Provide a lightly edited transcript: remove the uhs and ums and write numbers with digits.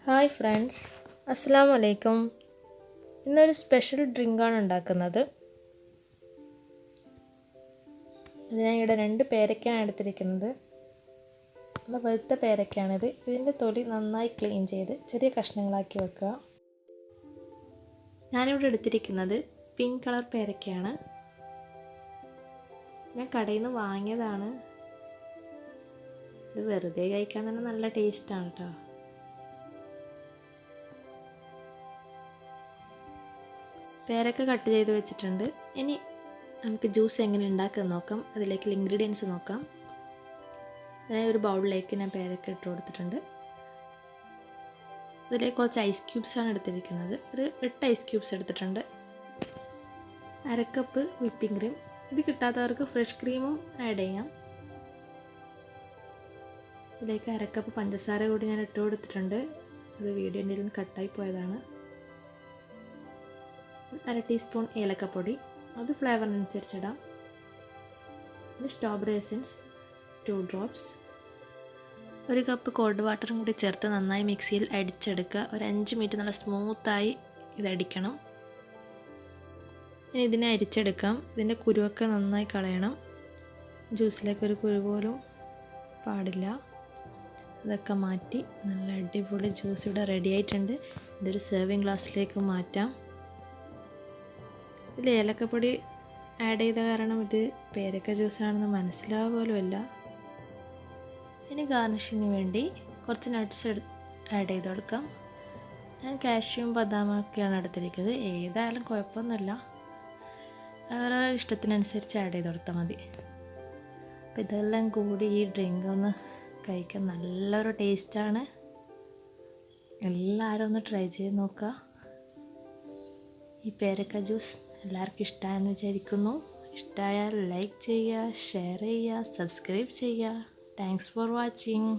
Hi friends, അസ്സലാമു അലൈക്കും. ഇന്നൊരു സ്പെഷ്യൽ ഡ്രിങ്കാണ് ഉണ്ടാക്കുന്നത്. ഇതിനായിട്ട് 2 പേരക്കയാണ് എടുത്തിരിക്കുന്നത്. നല്ല വെളുത്ത പേരക്കയാണിത്. ഇതിൻ്റെ തൊലി നന്നായി ക്ലീൻ ചെയ്ത് ചെറിയ കഷ്ണങ്ങളാക്കി വെക്കുക. ഞാനിവിടെ എടുത്തിരിക്കുന്നത് പിങ്ക് കളർ പേരക്കയാണ്. ഞാൻ കടയിൽ നിന്ന് വാങ്ങിയതാണ്. ഇത് വെറുതെ കഴിക്കാൻ തന്നെ നല്ല ടേസ്റ്റാണ് കേട്ടോ. പേരക്ക കട്ട് ചെയ്ത് വെച്ചിട്ടുണ്ട്. ഇനി നമുക്ക് ജ്യൂസ് എങ്ങനെ ഉണ്ടാക്കുന്നത് നോക്കാം. അതിലേക്കുള്ള ഇൻഗ്രീഡിയൻസ് നോക്കാം. അതായത് ഒരു ബൗളിലേക്ക് ഞാൻ പേരക്ക ഇട്ട് കൊടുത്തിട്ടുണ്ട്. അതിലേക്ക് കുറച്ച് ഐസ് ക്യൂബ്സാണ് എടുത്തിരിക്കുന്നത്. ഒരു 8 ഐസ് ക്യൂബ്സ് എടുത്തിട്ടുണ്ട്. 1/2 കപ്പ് വിപ്പിംഗ് ക്രീം. ഇത് കിട്ടാത്തവർക്ക് ഫ്രഷ് ക്രീമും ആഡ് ചെയ്യാം. ഇതിലേക്ക് 1/2 കപ്പ് പഞ്ചസാര കൂടി ഞാൻ ഇട്ട് കൊടുത്തിട്ടുണ്ട്. അത് വീഡിയോൻ്റെ നിന്ന് കട്ടായി പോയതാണ്. 1/2 ടീസ്പൂൺ ഏലക്കപ്പൊടി, അത് ഫ്ലേവറിനനുസരിച്ചിടാം. പിന്നെ strawberry essence 2 drops. 1 cup cold വാട്ടറും കൂടി ചേർത്ത് നന്നായി മിക്സിയിൽ അടിച്ചെടുക്കുക. ഒരു 5 മിനിറ്റ് നല്ല സ്മൂത്തായി ഇതടിക്കണം. ഇനി ഇതിനെ അരിച്ചെടുക്കാം. ഇതിൻ്റെ കുരുവൊക്കെ നന്നായി കളയണം. ജ്യൂസിലേക്ക് ഒരു കുരു പോലും പാടില്ല. അതൊക്കെ മാറ്റി നല്ല അടിപൊളി ജ്യൂസ് ഇവിടെ റെഡി ആയിട്ടുണ്ട്. ഇതൊരു സെർവിങ് ഗ്ലാസ്സിലേക്ക് മാറ്റാം. ഇതിൽ ഏലക്കപ്പൊടി ആഡ് ചെയ്ത കാരണം ഇത് പേരക്ക ജ്യൂസാണെന്ന് മനസ്സിലാവുക പോലുമില്ല. ഇനി ഗാർണിഷിന് വേണ്ടി കുറച്ച് നട്ട്സ് ആഡ് ചെയ്ത് കൊടുക്കാം. ഞാൻ കാഷ്യൂം ബദാമൊക്കെയാണ് എടുത്തിരിക്കുന്നത്. ഏതായാലും കുഴപ്പമൊന്നുമില്ല, അവരവരുടെ ഇഷ്ടത്തിനനുസരിച്ച് ആഡ് ചെയ്ത് കൊടുത്താൽ മതി. അപ്പോൾ ഇതെല്ലാം കൂടി ഈ ഡ്രിങ്ക് ഒന്ന് കഴിക്കാൻ നല്ലൊരു ടേസ്റ്റാണ്. എല്ലാവരും ഒന്ന് ട്രൈ ചെയ്ത് നോക്കുക. ഈ പേരക്ക ജ്യൂസ് എല്ലാവർക്കും ഇഷ്ടമായെന്ന് വിചാരിക്കുന്നു. ഇഷ്ടമായാൽ ലൈക്ക് ചെയ്യുക, ഷെയർ ചെയ്യുക, സബ്സ്ക്രൈബ് ചെയ്യുക. Thanks for watching.